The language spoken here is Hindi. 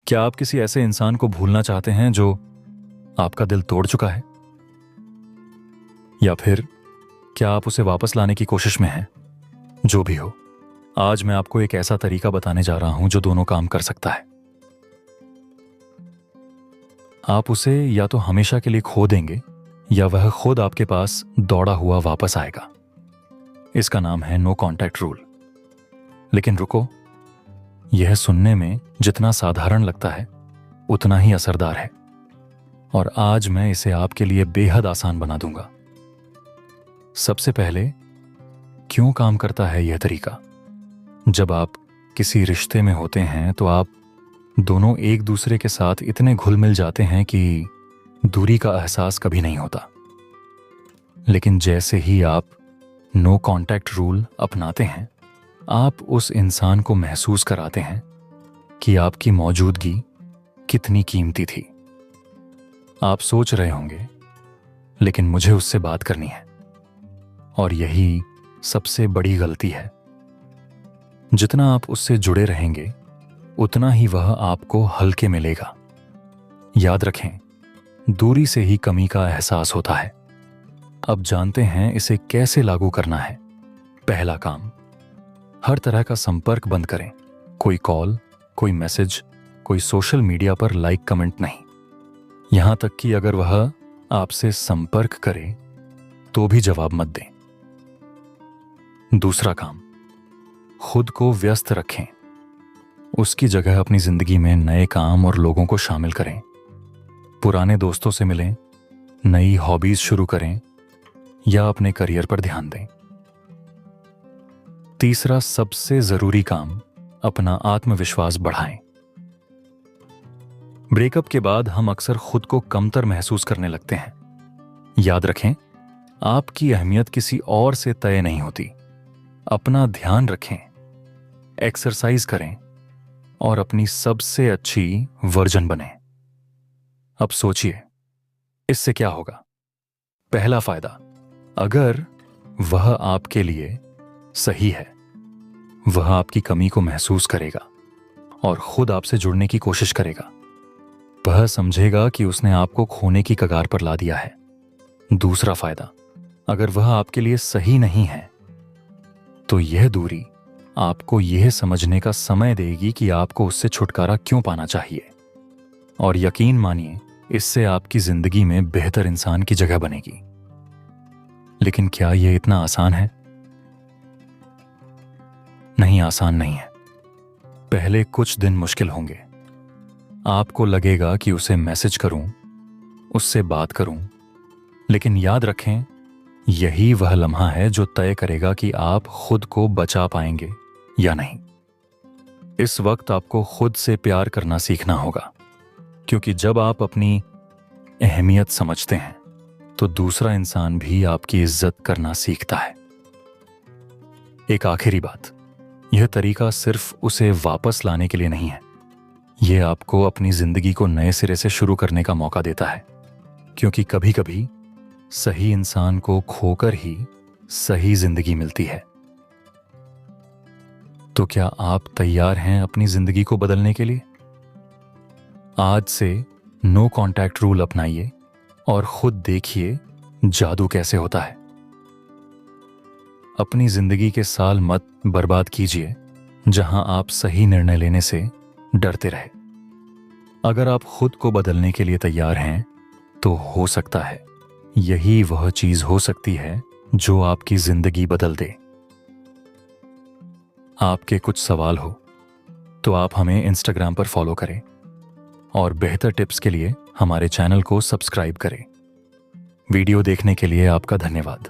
क्या आप किसी ऐसे इंसान को भूलना चाहते हैं जो आपका दिल तोड़ चुका है? या फिर क्या आप उसे वापस लाने की कोशिश में हैं? जो भी हो, आज मैं आपको एक ऐसा तरीका बताने जा रहा हूं जो दोनों काम कर सकता है। आप उसे या तो हमेशा के लिए खो देंगे या वह खुद आपके पास दौड़ा हुआ वापस आएगा। इसका नाम है नो कॉन्टैक्ट रूल। लेकिन रुको, यह सुनने में जितना साधारण लगता है उतना ही असरदार है, और आज मैं इसे आपके लिए बेहद आसान बना दूंगा। सबसे पहले, क्यों काम करता है यह तरीका? जब आप किसी रिश्ते में होते हैं तो आप दोनों एक दूसरे के साथ इतने घुल मिल जाते हैं कि दूरी का एहसास कभी नहीं होता। लेकिन जैसे ही आप नो कॉन्टैक्ट रूल अपनाते हैं, आप उस इंसान को महसूस कराते हैं कि आपकी मौजूदगी कितनी कीमती थी। आप सोच रहे होंगे, लेकिन मुझे उससे बात करनी है, और यही सबसे बड़ी गलती है। जितना आप उससे जुड़े रहेंगे उतना ही वह आपको हल्के में लेगा। याद रखें, दूरी से ही कमी का एहसास होता है। अब जानते हैं इसे कैसे लागू करना है। पहला काम, हर तरह का संपर्क बंद करें। कोई कॉल, कोई मैसेज, कोई सोशल मीडिया पर लाइक कमेंट नहीं। यहां तक कि अगर वह आपसे संपर्क करे तो भी जवाब मत दें। दूसरा काम, खुद को व्यस्त रखें। उसकी जगह अपनी जिंदगी में नए काम और लोगों को शामिल करें। पुराने दोस्तों से मिलें, नई हॉबीज शुरू करें या अपने करियर पर ध्यान दें। तीसरा सबसे जरूरी काम, अपना आत्मविश्वास बढ़ाएं। ब्रेकअप के बाद हम अक्सर खुद को कमतर महसूस करने लगते हैं। याद रखें, आपकी अहमियत किसी और से तय नहीं होती। अपना ध्यान रखें, एक्सरसाइज करें और अपनी सबसे अच्छी वर्जन बनें। अब सोचिए, इससे क्या होगा? पहला फायदा, अगर वह आपके लिए सही है, वह आपकी कमी को महसूस करेगा और खुद आपसे जुड़ने की कोशिश करेगा। वह समझेगा कि उसने आपको खोने की कगार पर ला दिया है। दूसरा फायदा, अगर वह आपके लिए सही नहीं है तो यह दूरी आपको यह समझने का समय देगी कि आपको उससे छुटकारा क्यों पाना चाहिए। और यकीन मानिए, इससे आपकी जिंदगी में बेहतर इंसान की जगह बनेगी। लेकिन क्या यह इतना आसान है? नहीं, आसान नहीं है। पहले कुछ दिन मुश्किल होंगे। आपको लगेगा कि उसे मैसेज करूं, उससे बात करूं, लेकिन याद रखें, यही वह लम्हा है जो तय करेगा कि आप खुद को बचा पाएंगे या नहीं। इस वक्त आपको खुद से प्यार करना सीखना होगा, क्योंकि जब आप अपनी अहमियत समझते हैं तो दूसरा इंसान भी आपकी इज्जत करना सीखता है। एक आखिरी बात, यह तरीका सिर्फ उसे वापस लाने के लिए नहीं है। यह आपको अपनी जिंदगी को नए सिरे से शुरू करने का मौका देता है, क्योंकि कभी कभी सही इंसान को खोकर ही सही जिंदगी मिलती है। तो क्या आप तैयार हैं अपनी जिंदगी को बदलने के लिए? आज से नो कॉन्टैक्ट रूल अपनाइए और खुद देखिए जादू कैसे होता है। अपनी जिंदगी के साल मत बर्बाद कीजिए जहां आप सही निर्णय लेने से डरते रहे। अगर आप खुद को बदलने के लिए तैयार हैं तो हो सकता है यही वह चीज हो सकती है जो आपकी जिंदगी बदल दे। आपके कुछ सवाल हो तो आप हमें इंस्टाग्राम पर फॉलो करें और बेहतर टिप्स के लिए हमारे चैनल को सब्सक्राइब करें। वीडियो देखने के लिए आपका धन्यवाद।